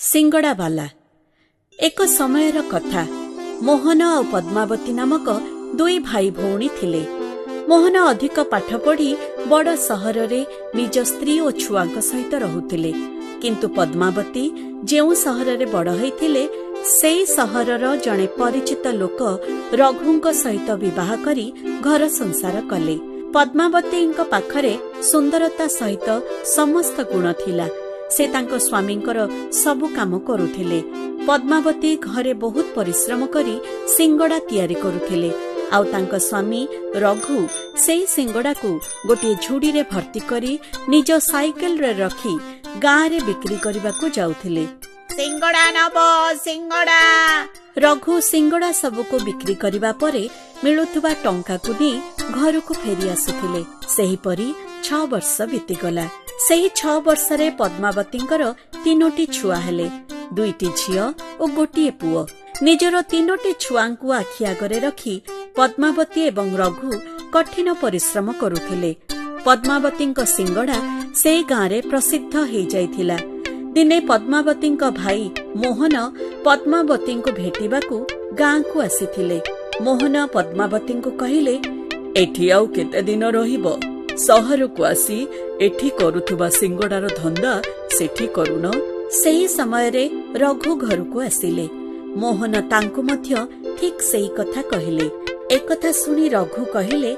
सिंगड़ावाला। एक समयर कथा। मोहन और पद्मावती नामक दुई भाई भौणी थिले। मोहन अधिक पाठ पढ़ी बड़ सहर रे निज स्त्री और छुआंक सहित रहुथिले, किंतु पद्मावती जेउ सहर रे बड़ होइथिले सेई सहरर जणे परिचित लोक रघुंक सहित विवाह करी घर संसार कले। पद्मावती पाखरे सुंदरता सहित समस्त गुण थिला। से तांको स्वामींकर सबु काम करुथिले। पद्मावती घरे बहुत परिश्रम करी सिंगड़ा तैयारी करुथिले। आउ तांको स्वामी रघु सेई सिंगड़ा को गोटे झुड़ी रे भर्ती करी निज साइकेल रे रखी गाँ रे बिक्री करबाकू जाउथिले। सिंगड़ा नबो सिंगड़ा। रघु सिंगड़ा सबको बिक्री करिबा परे मिलुथुबा टंका को नै घर को फेरी आसुथिले। सेही परी 6 वर्ष बीतीगला। सेही 6 वर्ष रे पद्मावतींकर 3टी छुआ हेले, 2टी झियो और गोटिए पुओ। निजर 3टी छुआंकु आखि आगरे रखी पद्मावती एवं रघु कठिन परिश्रम करुथिले। पद्मावतींक सिंगड़ा से गाँ रे प्रसिद्ध हो जाइथिला। दिने पद्मावतींक भाई मोहन पद्मावतींको भेटिबाकू गाँ को आसीथिले। मोहन पद्मावतींको कहिले, एठी आउ केते दिन रहिबो? सहर को आसी एठी करुथुबा सिंगड़ार धंदा सेठी करुन। सेही समय रे रघु घर को आसिले। मोहन तांको मध्य ठीक सेही कथा कहिले। एक कथा सुनी रघु कहिले,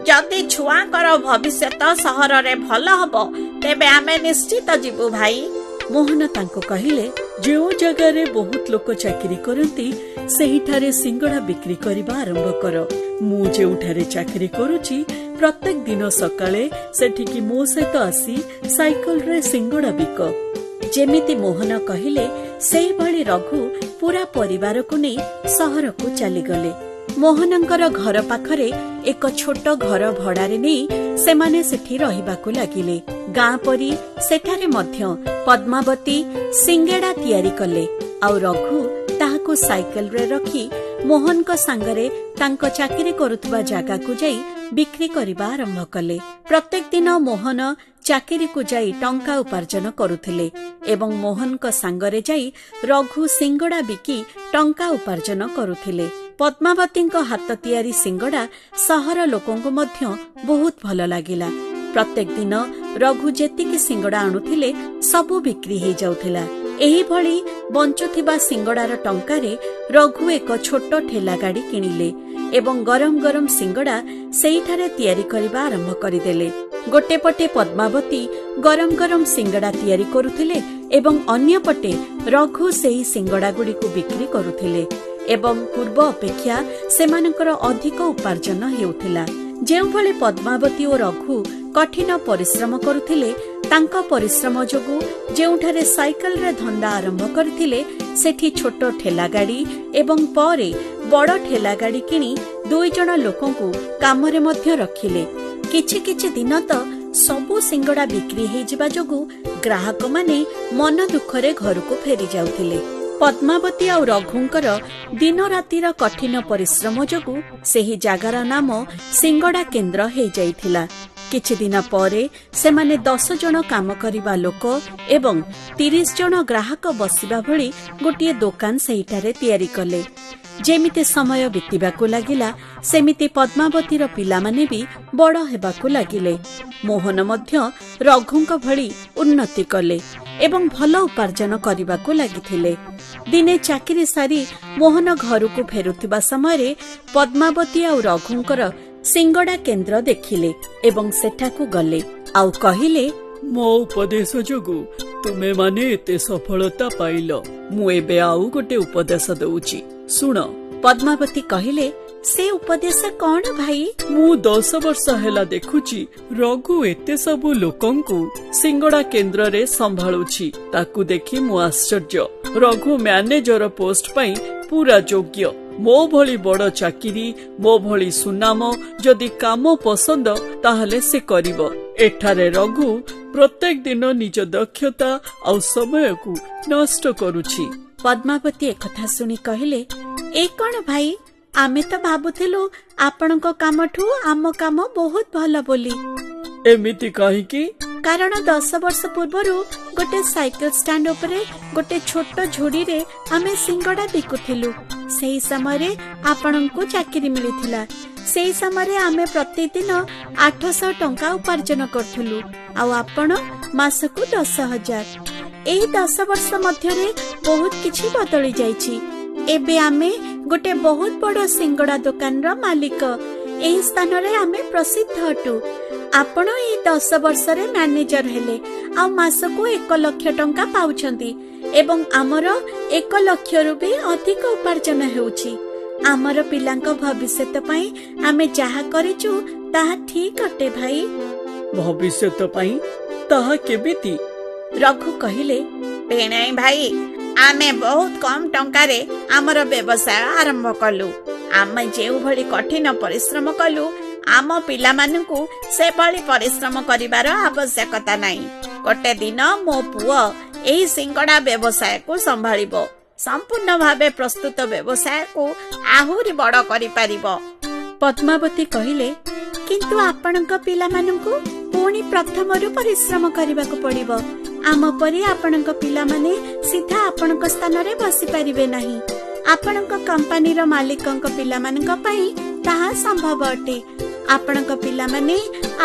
जदि छुआंकर भविष्यत सहर रे भल हबो तेबे आमे निश्चित जीवु भाई। मोहन तांको कहिले, जो जगह रे बहुत लोक चाकरी करती सेहिठारे सिंगड़ा बिक्री करबा आरंभ कर। मु जेउठारे चाकरी करूची प्रत्येक दिन सकाळे सेठिकी मो सहित आसी साइकल रे सिंगड़ा बिक। जेमिति मोहन कहिले सेही भली रघु पूरा परिवार को नै सहर को चली गले। मोहनंकर घर पाखरे एक छोट घर भड़ारे नहीं सेमाने सेठी रहिबाकू लागिले। गाँ परी सेठारे मध्य पद्मावती सिंगड़ा तैयारी कले। आउ रघु ताहाकू साइकेल रे रखी मोहन को सांगरे तांको चाकरी करुथबा जागा को जाई बिक्री करिबा आरंभ कले। प्रत्येक दिन मोहन चाकरी को जाई टंका उपार्जन करुथिले एवं मोहन को सांगरे जाई रघु सिंगड़ा बिकी टंका उपार्जन करुथिले। पद्मावती हाथ तियारी सिंगड़ा सहर लोकंको मध्य बहुत भल लागिला। प्रत्येक दिन रघु जेतिकी सिंगड़ा आणुथिले सबु बिक्री हो जाउथिला। एही भली बंचुथिबा सिंगड़ार टंकारे रघु एक छोट ठेला गाड़ी किनिले एवं गरम गरम सिंगड़ा सेहिठारे तैयारी करबा आरंभ करिदेले। गोटे पटे पद्मावती गरम गरम सिंगड़ा तैयारी करुथिले एवं अन्य पटे रघु सेही सिंगड़ा गुडी को बिक्री करुथिले एवं पूर्व अपेक्षा सेमानकर अधिक उपार्जन हेउथिला। जेउ भले पद्मावती और रघु कठिन परिश्रम करुथिले तांका परिश्रम जोगु जेउठारे साइकेल रे धंदा आरंभ करथिले सेठी छोट ठेला गाड़ी एवं परे बड़ ठेला गाड़ी किनी 2 जण लोकंकु कामरे मध्य रखिले। किछि किछि दिन तो सबु सिंगड़ा बिक्री हे जिबा जोगु ग्राहक माने मन दुखरे घर को फेरी जाउथिले। पद्मावती और रघुंकर दिन रातिर कठिन परिश्रम जोगु सेही जागार नाम सिंगड़ा केन्द्र हो जाइथिला। किछि दिन परे सेमाने 10 जण काम करिबा लोक एवं 30 जण ग्राहक बसिबा भली गोटिए दुकान सेहिठारे तैयारी कले। जेमिते समय बीतिबाकू लागिला सेमिते पद्मावतीर पिलामाने भी बड़ हेबाकू लागिले। मोहन मध्य रघुंक भली उन्नति कले एवं भल उपार्जन करिबाकू लागिथिले। दिने चाकरी सारी मोहन घर को फेरुथिबा समय पद्मावती और रघुंकर सिंगड़ा केन्द्र देखिले एवं सेठाकू गले। आउ कहिले, मो उपदेश जोगु तुमे माने एते सफलता पाइल। मु एबे आउ गोटे उपदेश दउची, सुन। पद्मावती कहिले, से उपदेश कौन भाई? मु 10 वर्ष हेला देखुची रघु एते सबु लोकंकु सिंगड़ा केन्द्र रे संभाळुची। ताकू देखि मु आश्चर्य। रघु मैनेजर पोस्ट पई पूरा योग्य। मो भली बड़ चाकिरी मो भली सुनाम जदि काम पसंद ताहले से करिवो। एठारे रघु प्रत्येक दिन निज दक्षता और समय को नष्ट करुची। पद्मावती एक कथा सुनी कहिले, ए कौन भाई? आमे तो भाबुथिलु आपणको कामठु आम काम बहुत भल बोली। ଏମିତି କାହିଁକି? କାରଣ 10 ବର୍ଷ ପୂର୍ବରୁ ଗୋଟେ ସାଇକେଲ ଷ୍ଟାଣ୍ଡ ଉପରେ ଗୋଟେ ଛୋଟ ଝୁଡିରେ ଆମେ ସିଙ୍ଗଡା ବିକୁଥିଲୁ। ସେହି ସମୟରେ ଆପଣଙ୍କୁ ଚାକିରି ମିଳିଥିଲା। ସେହି ସମୟରେ ଆମେ ପ୍ରତିଦିନ 800 ଟଙ୍କା ଉପାର୍ଜନ କରୁଥିଲୁ ଆଉ ଆପଣ ମାସକୁ 10,000। ଏହି 10 ବର୍ଷ ମଧ୍ୟରେ ବହୁତ କିଛି ବଦଳି ଯାଇଛି। ଏବେ ଆମେ ଗୋଟେ ବହୁତ ବଡ ସିଙ୍ଗଡା ଦୋକାନର ମାଲିକ। ଏହି ସ୍ଥାନରେ ଆମେ ପ୍ରସିଦ୍ଧ ଅଟୁ। ଆପଣ ଏହି 10 ବର୍ଷରେ ମ୍ୟାନେଜର ହେଲେ ଆଉ ମାସକୁ 1 ଲକ୍ଷ ଟଙ୍କା ପାଉଛନ୍ତି ଏବଂ ଆମର 1 ଲକ୍ଷରୁ ବି ଅଧିକ ଉପାର୍ଜନ ହେଉଛି। ଆମର ପିଲାଙ୍କ ଭବିଷ୍ୟତ ପାଇଁ ଆମେ ଯାହା କରିଛୁ ତାହା ଠିକ ଅଟେ ଭାଇ। ଭବିଷ୍ୟତ ପାଇଁ ତାହା କେମିତି? ରଘୁ କହିଲେ, ଭିଣେଇ ଭାଇ, ଆମେ ବହୁତ କମ ଟଙ୍କାରେ ଆମର ବ୍ୟବସାୟ ଆରମ୍ଭ କଲୁ। ଆମେ ଯେଉଁଭଳି କଠିନ ପରିଶ୍ରମ କଲୁ, ଆମ ପିଲାମାନଙ୍କୁ ସେଭଳି ପରିଶ୍ରମ କରିବାର ଆବଶ୍ୟକତା ନାହିଁ। ଗୋଟେ ଦିନ ମୋ ପୁଅ ଏହି ସିଙ୍ଗଡା ବ୍ୟବସାୟକୁ ସମ୍ଭାଳିବ। ସମ୍ପୂର୍ଣ୍ଣ ଭାବେ ପ୍ରସ୍ତୁତ ବ୍ୟବସାୟକୁ ଆହୁରି ବଡ଼ କରିପାରିବ। ପଦ୍ମାବତୀ କହିଲେ, କିନ୍ତୁ ଆପଣଙ୍କ ପିଲାମାନଙ୍କୁ ପୁଣି ପ୍ରଥମରୁ ପରିଶ୍ରମ କରିବାକୁ ପଡିବ। ଆମ ପରି ଆପଣଙ୍କ ପିଲାମାନେ ସିଧା ଆପଣଙ୍କ ସ୍ଥାନରେ ବସିପାରିବେ ନାହିଁ। ଆପଣଙ୍କ କମ୍ପାନୀର ମାଲିକଙ୍କ ପିଲାମାନଙ୍କ ପାଇଁ ତାହା ସମ୍ଭବ ଅଟେ। ଆପଣଙ୍କ ପିଲାମାନେ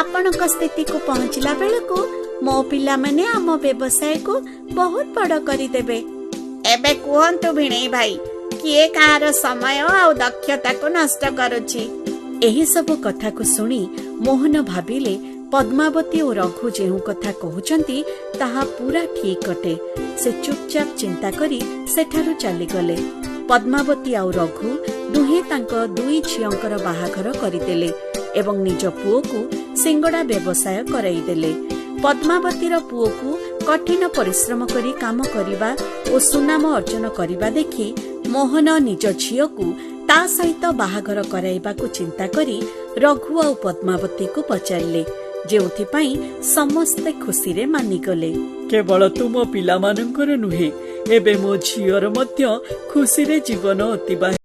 ଆପଣଙ୍କ ସ୍ଥିତିକୁ ପହଞ୍ଚିଲା ବେଳକୁ ମୋ ପିଲାମାନେ ଆମ ବ୍ୟବସାୟକୁ ବହୁତ ବଡ଼ କରିଦେବେ। ଏବେ କୁହନ୍ତୁ ଭିଣେଇ ଭାଇ, କିଏ କାହାର ସମୟ ଆଉ ଦକ୍ଷତାକୁ ନଷ୍ଟ କରୁଛି? ଏହି ସବୁ କଥାକୁ ଶୁଣି ମୋହନ ଭାବିଲେ ପଦ୍ମାବତୀ ଓ ରଘୁ ଯେଉଁ କଥା କହୁଛନ୍ତି ତାହା ପୁରା ଠିକ ଅଟେ। ସେ ଚୁପଚାପ ଚିନ୍ତା କରି ସେଠାରୁ ଚାଲିଗଲେ। ପଦ୍ମାବତୀ ଆଉ ରଘୁ ଦୁହେଁ ତାଙ୍କ 2 ଝିଅଙ୍କର ବାହାଘର କରିଦେଲେ ଏବଂ ନିଜ ପୁଅକୁ ସିଙ୍ଗଡା ବ୍ୟବସାୟ କରାଇଦେଲେ। ପଦ୍ମାବତୀର ପୁଅକୁ କଠିନ ପରିଶ୍ରମ କରି କାମ କରିବା ଓ ସୁନାମ ଅର୍ଜନ କରିବା ଦେଖି ମୋହନ ନିଜ ଝିଅକୁ ତା ସହିତ ବାହାଘର କରାଇବାକୁ ଚିନ୍ତା କରି ରଘୁ ଆଉ ପଦ୍ମାବତୀକୁ ପଚାରିଲେ, ଯେଉଁଥିପାଇଁ ସମସ୍ତେ ଖୁସିରେ ମାନିଗଲେ। କେବଳ ତୁମ ପିଲାମାନଙ୍କର ନୁହେଁ, ଏବେ ମୋ ଝିଅର ମଧ୍ୟ ଖୁସିରେ ଜୀବନ ଅତିବାହିତ